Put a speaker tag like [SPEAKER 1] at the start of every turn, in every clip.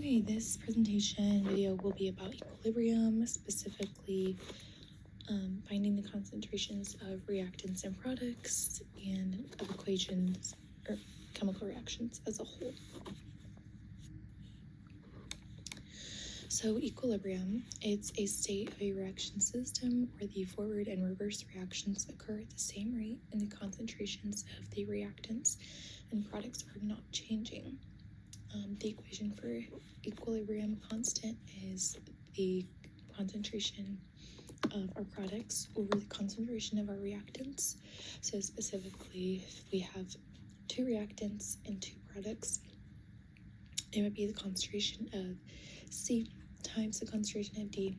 [SPEAKER 1] Okay, this presentation video will be about equilibrium, specifically finding the concentrations of reactants and products and of equations or chemical reactions as a whole. So equilibrium, it's a state of a reaction system where the forward and reverse reactions occur at the same rate and the concentrations of the reactants and products are not changing. The equation for equilibrium constant is the concentration of our products over the concentration of our reactants. So specifically, if we have two reactants and two products, it would be the concentration of C times the concentration of D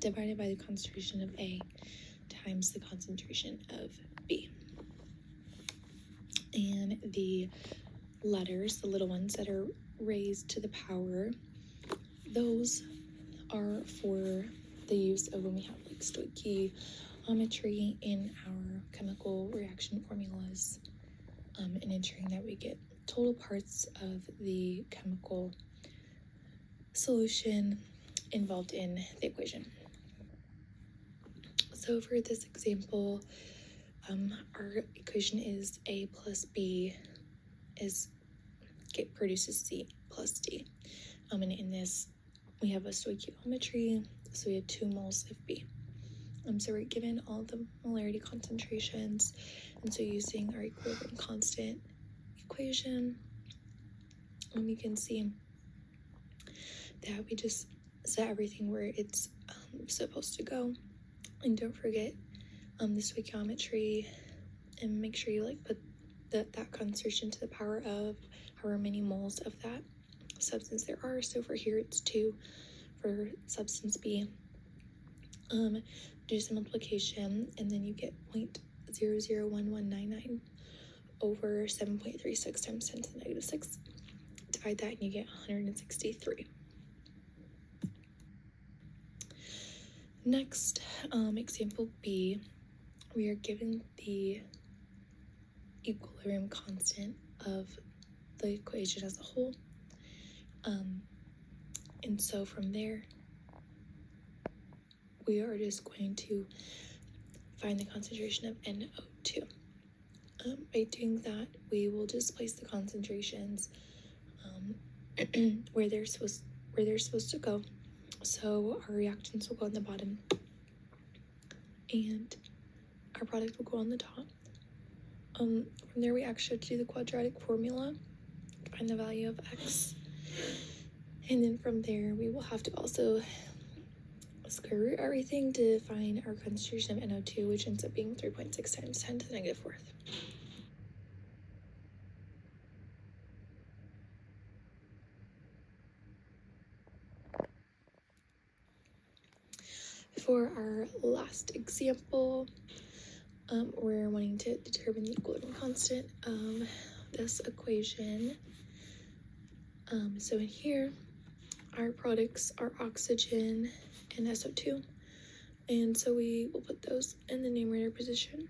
[SPEAKER 1] divided by the concentration of A times the concentration of B. And the letters, the little ones that are raised to the power, those are for the use of when we have like stoichiometry in our chemical reaction formulas, and ensuring that we get total parts of the chemical solution involved in the equation. So for this example, our equation is A plus B produces C plus D. And in this, we have a stoichiometry, so we have 2 moles of B. So we're given all the molarity concentrations, and so using our equilibrium constant equation, you can see that we just set everything where it's supposed to go. And don't forget the stoichiometry, and make sure you put that concentration to the power of however many moles of that substance there are. So for here it's 2 for substance B. Do some multiplication, and then you get 0.001199 over 7.36 times 10 to the negative 6. Divide that and you get 163. Next, example B, we are given the equilibrium constant of the equation as a whole. And so from there, we are just going to find the concentration of NO2. By doing that, we will just place the concentrations where they're supposed to go. So our reactants will go on the bottom, and our product will go on the top. From there, we actually have to do the quadratic formula to find the value of X. And then from there, we will have to also square root everything to find our concentration of NO2, which ends up being 3.6 times 10 to the negative 4th. For our last example, we're wanting to determine the equilibrium constant of this equation. So in here, our products are oxygen and SO2, and so we will put those in the numerator position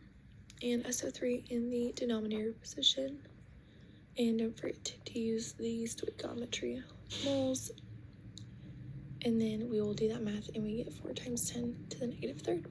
[SPEAKER 1] and SO3 in the denominator position. And don't forget to use the stoichiometry moles, and then we will do that math and we get 4 times 10 to the negative 3rd.